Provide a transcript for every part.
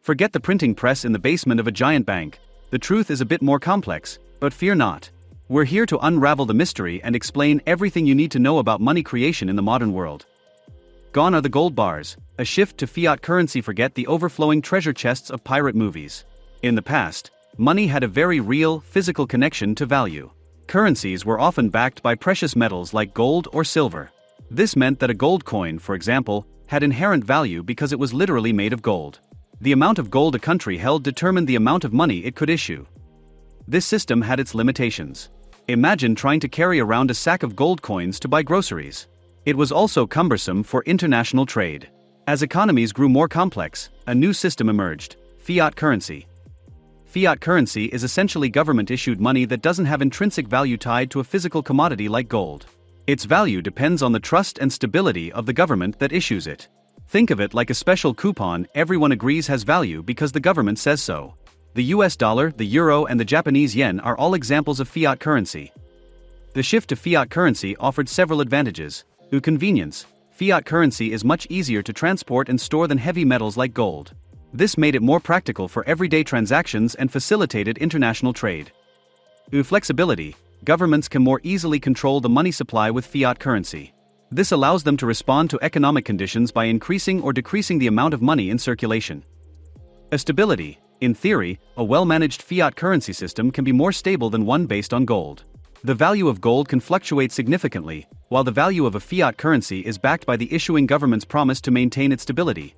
Forget the printing press in the basement of a giant bank. The truth is a bit more complex, but fear not. We're here to unravel the mystery and explain everything you need to know about money creation in the modern world. Gone are the gold bars, a shift to fiat currency. Forget the overflowing treasure chests of pirate movies. In the past, money had a very real, physical connection to value. Currencies were often backed by precious metals like gold or silver. This meant that a gold coin, for example, had inherent value because it was literally made of gold. The amount of gold a country held determined the amount of money it could issue. This system had its limitations. Imagine trying to carry around a sack of gold coins to buy groceries. It was also cumbersome for international trade. As economies grew more complex, a new system emerged: fiat currency. Fiat currency is essentially government-issued money that doesn't have intrinsic value tied to a physical commodity like gold. Its value depends on the trust and stability of the government that issues it. Think of it like a special coupon everyone agrees has value because the government says so. The US dollar, the euro, and the Japanese yen are all examples of fiat currency. The shift to fiat currency offered several advantages. Convenience. Fiat currency is much easier to transport and store than heavy metals like gold. This made it more practical for everyday transactions and facilitated international trade. Flexibility. Governments can more easily control the money supply with fiat currency. This allows them to respond to economic conditions by increasing or decreasing the amount of money in circulation. Stability. In theory, a well-managed fiat currency system can be more stable than one based on gold. The value of gold can fluctuate significantly, while the value of a fiat currency is backed by the issuing government's promise to maintain its stability.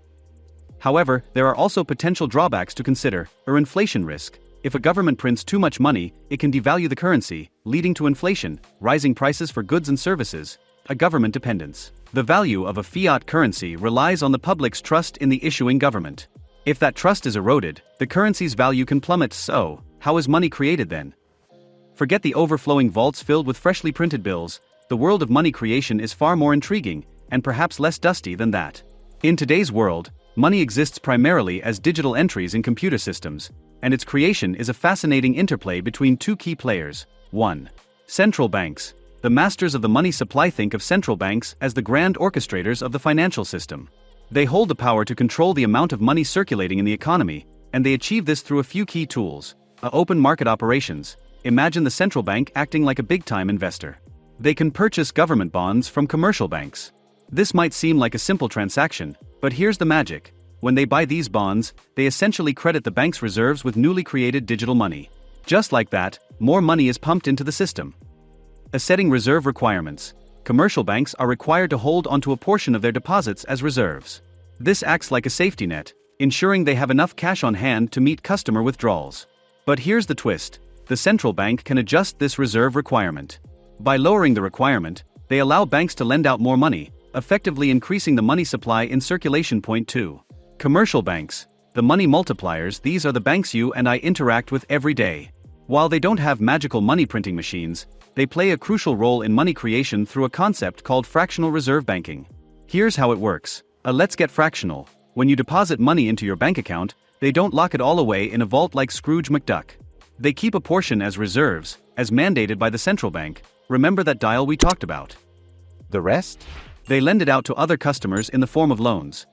However, there are also potential drawbacks to consider, or inflation risk. If a government prints too much money, it can devalue the currency, leading to inflation, rising prices for goods and services, a government dependence. The value of a fiat currency relies on the public's trust in the issuing government. If that trust is eroded, the currency's value can plummet. So, how is money created then? Forget the overflowing vaults filled with freshly printed bills. The world of money creation is far more intriguing, and perhaps less dusty than that. In today's world, money exists primarily as digital entries in computer systems, and its creation is a fascinating interplay between two key players. 1. Central banks. The masters of the money supply. Think of central banks as the grand orchestrators of the financial system. They hold the power to control the amount of money circulating in the economy, and they achieve this through a few key tools. Open market operations. Imagine the central bank acting like a big-time investor. They can purchase government bonds from commercial banks. This might seem like a simple transaction, but here's the magic. When they buy these bonds, they essentially credit the bank's reserves with newly created digital money. Just like that, more money is pumped into the system. Setting reserve requirements. Commercial banks are required to hold onto a portion of their deposits as reserves. This acts like a safety net, ensuring they have enough cash on hand to meet customer withdrawals. But here's the twist. The central bank can adjust this reserve requirement. By lowering the requirement, they allow banks to lend out more money, effectively increasing the money supply in circulation. Point 2. Commercial banks. The money multipliers. These are the banks you and I interact with every day. While they don't have magical money printing machines, they play a crucial role in money creation through a concept called fractional reserve banking. Here's how it works. Let's get fractional. When you deposit money into your bank account, they don't lock it all away in a vault like Scrooge McDuck. They keep a portion as reserves, as mandated by the central bank. Remember that dial we talked about? The rest? They lend it out to other customers in the form of loans.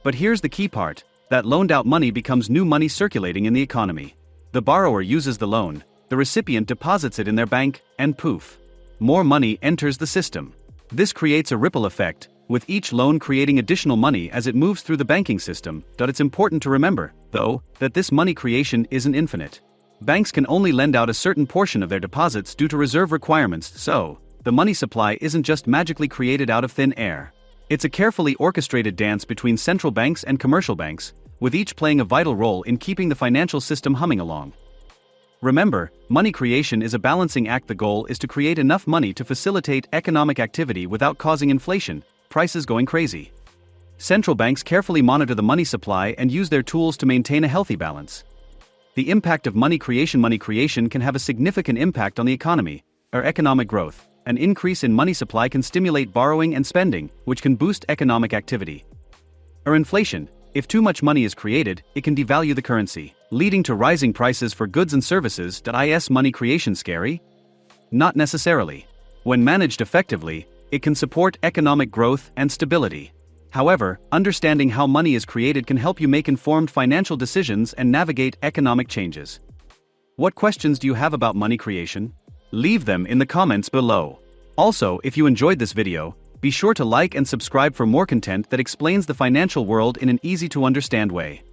But here's the key part. That loaned out money becomes new money circulating in the economy. The borrower uses the loan, the recipient deposits it in their bank, and poof, more money enters the system. This creates a ripple effect, with each loan creating additional money as it moves through the banking system. It's important to remember, though, that this money creation isn't infinite. Banks can only lend out a certain portion of their deposits due to reserve requirements, so the money supply isn't just magically created out of thin air. It's a carefully orchestrated dance between central banks and commercial banks, with each playing a vital role in keeping the financial system humming along. Remember, money creation is a balancing act. The goal is to create enough money to facilitate economic activity without causing inflation, prices going crazy. Central banks carefully monitor the money supply and use their tools to maintain a healthy balance. The impact of money creation can have a significant impact on the economy, or economic growth. An increase in money supply can stimulate borrowing and spending, which can boost economic activity. Or inflation. If too much money is created, it can devalue the currency, leading to rising prices for goods and services. Is money creation scary? Not necessarily. When managed effectively, it can support economic growth and stability. However, understanding how money is created can help you make informed financial decisions and navigate economic changes. What questions do you have about money creation? Leave them in the comments below. Also, if you enjoyed this video, be sure to like and subscribe for more content that explains the financial world in an easy-to-understand way.